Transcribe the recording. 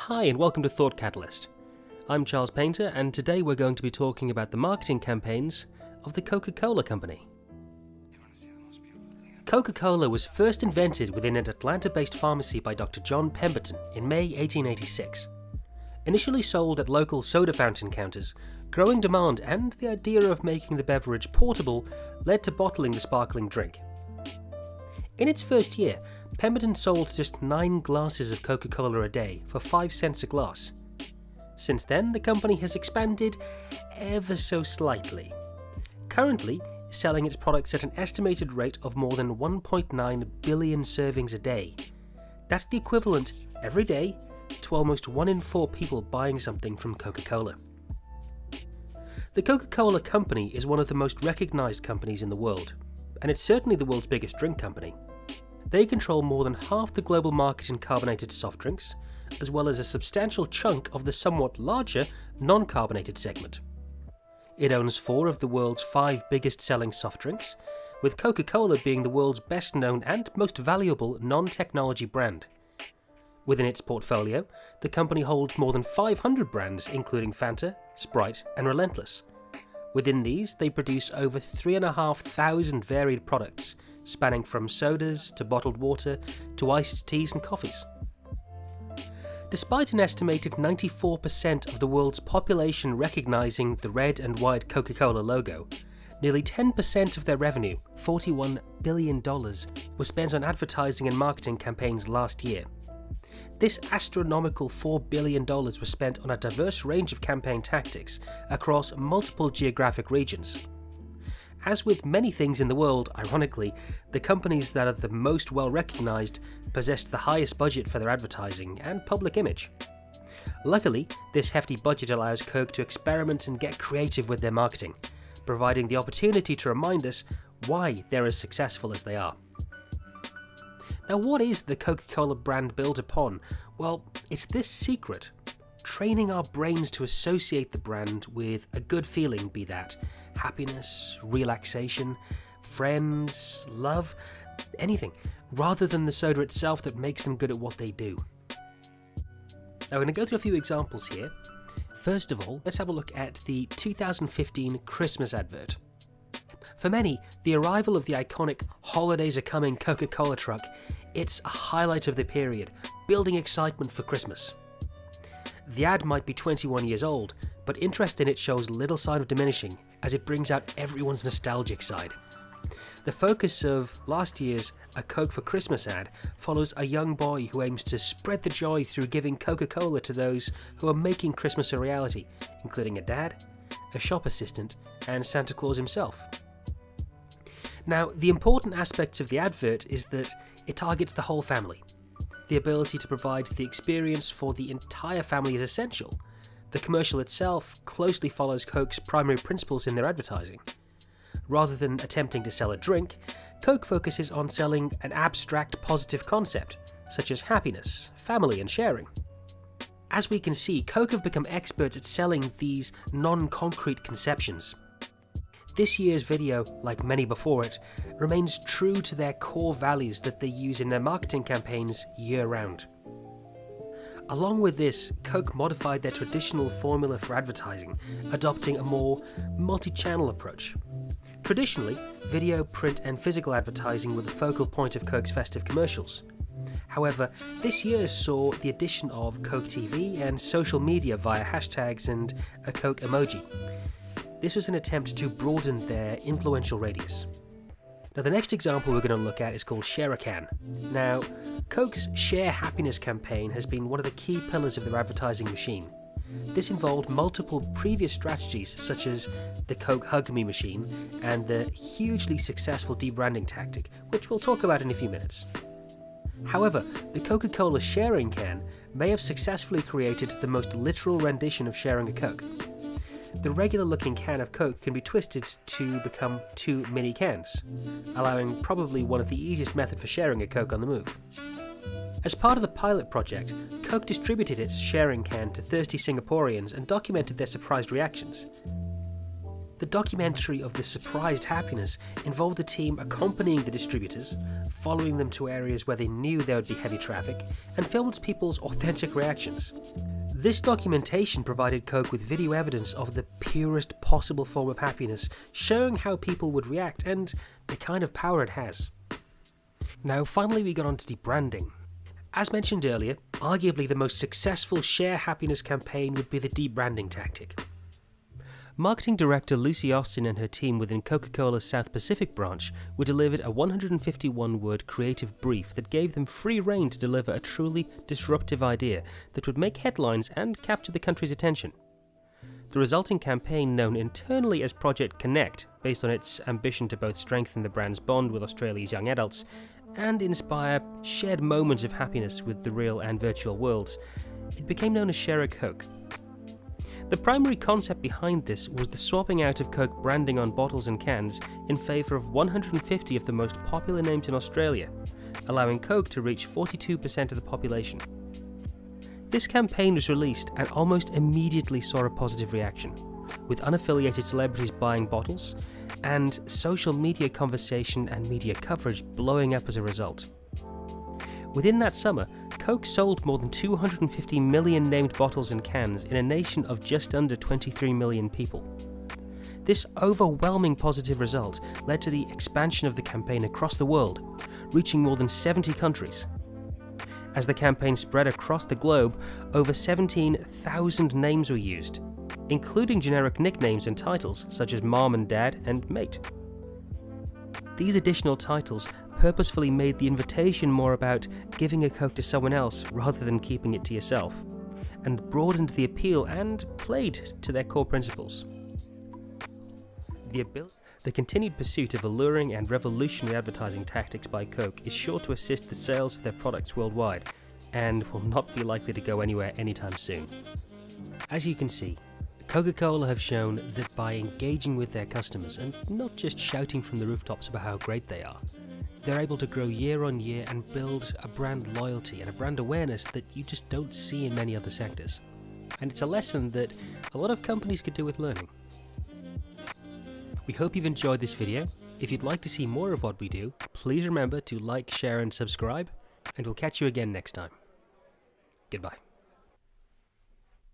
Hi and welcome to Thought Catalyst. I'm Charles Painter and today we're going to be talking about the marketing campaigns of the Coca-Cola company. Coca-Cola was first invented within an Atlanta-based pharmacy by Dr. John Pemberton in May 1886. Initially sold at local soda fountain counters, growing demand and the idea of making the beverage portable led to bottling the sparkling drink. In its first year, Pemberton sold just 9 glasses of Coca-Cola a day for 5 cents a glass. Since then, the company has expanded ever so slightly, currently selling its products at an estimated rate of more than 1.9 billion servings a day. That's the equivalent, every day, to almost 1 in 4 people buying something from Coca-Cola. The Coca-Cola company is one of the most recognized companies in the world, and it's certainly the world's biggest drink company. They control more than half the global market in carbonated soft drinks, as well as a substantial chunk of the somewhat larger non-carbonated segment. It owns 4 of the world's 5 biggest selling soft drinks, with Coca-Cola being the world's best known and most valuable non-technology brand. Within its portfolio, the company holds more than 500 brands including Fanta, Sprite and Relentless. Within these, they produce over 3,500 varied products, spanning from sodas to bottled water to iced teas and coffees. Despite an estimated 94% of the world's population recognizing the red and white Coca-Cola logo, nearly 10% of their revenue, $41 billion, was spent on advertising and marketing campaigns last year. This astronomical $4 billion was spent on a diverse range of campaign tactics across multiple geographic regions. As with many things in the world, ironically, the companies that are the most well recognized possessed the highest budget for their advertising and public image. Luckily, this hefty budget allows Coke to experiment and get creative with their marketing, providing the opportunity to remind us why they're as successful as they are. Now, what is the Coca-Cola brand built upon? Well, it's this secret: training our brains to associate the brand with a good feeling, be that happiness, relaxation, friends, love, anything, rather than the soda itself that makes them good at what they do. Now, we're going to go through a few examples here. First of all, let's have a look at the 2015 Christmas advert. For many, the arrival of the iconic "Holidays Are Coming" Coca-Cola truck, it's a highlight of the period, building excitement for Christmas. The ad might be 21 years old, but interest in it shows little sign of diminishing as it brings out everyone's nostalgic side. The focus of last year's A Coke for Christmas ad follows a young boy who aims to spread the joy through giving Coca-Cola to those who are making Christmas a reality, including a dad, a shop assistant, and Santa Claus himself. Now, the important aspects of the advert is that it targets the whole family. The ability to provide the experience for the entire family is essential. The commercial itself closely follows Coke's primary principles in their advertising. Rather than attempting to sell a drink, Coke focuses on selling an abstract positive concept, such as happiness, family, and sharing. As we can see, Coke have become experts at selling these non-concrete conceptions. This year's video, like many before it, remains true to their core values that they use in their marketing campaigns year-round. Along with this, Coke modified their traditional formula for advertising, adopting a more multi-channel approach. Traditionally, video, print and physical advertising were the focal point of Coke's festive commercials. However, this year saw the addition of Coke TV and social media via hashtags and a Coke emoji. This was an attempt to broaden their influential radius. Now, the next example we're going to look at is called Share a Can. Now, Coke's Share Happiness campaign has been one of the key pillars of their advertising machine. This involved multiple previous strategies such as the Coke Hug Me machine and the hugely successful debranding tactic, which we'll talk about in a few minutes. However, the Coca-Cola Sharing Can may have successfully created the most literal rendition of sharing a Coke. The regular-looking can of Coke can be twisted to become 2 mini cans, allowing probably one of the easiest methods for sharing a Coke on the move. As part of the pilot project, Coke distributed its sharing can to thirsty Singaporeans and documented their surprised reactions. The documentary of this surprised happiness involved the team accompanying the distributors, following them to areas where they knew there would be heavy traffic, and filmed people's authentic reactions. This documentation provided Coke with video evidence of the purest possible form of happiness, showing how people would react and the kind of power it has. Now finally we got on to debranding. As mentioned earlier, arguably the most successful share happiness campaign would be the debranding tactic. Marketing director Lucy Austin and her team within Coca-Cola's South Pacific branch were delivered a 151-word creative brief that gave them free rein to deliver a truly disruptive idea that would make headlines and capture the country's attention. The resulting campaign, known internally as Project Connect, based on its ambition to both strengthen the brand's bond with Australia's young adults and inspire shared moments of happiness with the real and virtual worlds, it became known as Share a Coke. The primary concept behind this was the swapping out of Coke branding on bottles and cans in favour of 150 of the most popular names in Australia, allowing Coke to reach 42% of the population. This campaign was released and almost immediately saw a positive reaction, with unaffiliated celebrities buying bottles, and social media conversation and media coverage blowing up as a result. Within that summer, Coke sold more than 250 million named bottles and cans in a nation of just under 23 million people. This overwhelming positive result led to the expansion of the campaign across the world, reaching more than 70 countries. As the campaign spread across the globe, over 17,000 names were used, including generic nicknames and titles such as Mom and Dad and Mate. These additional titles purposefully made the invitation more about giving a Coke to someone else rather than keeping it to yourself, and broadened the appeal and played to their core principles. The continued pursuit of alluring and revolutionary advertising tactics by Coke is sure to assist the sales of their products worldwide, and will not be likely to go anywhere anytime soon. As you can see, Coca-Cola have shown that by engaging with their customers and not just shouting from the rooftops about how great they are, they're able to grow year on year and build a brand loyalty and a brand awareness that you just don't see in many other sectors. And it's a lesson that a lot of companies could do with learning. We hope you've enjoyed this video. If you'd like to see more of what we do, please remember to like, share and subscribe, and we'll catch you again next time. Goodbye.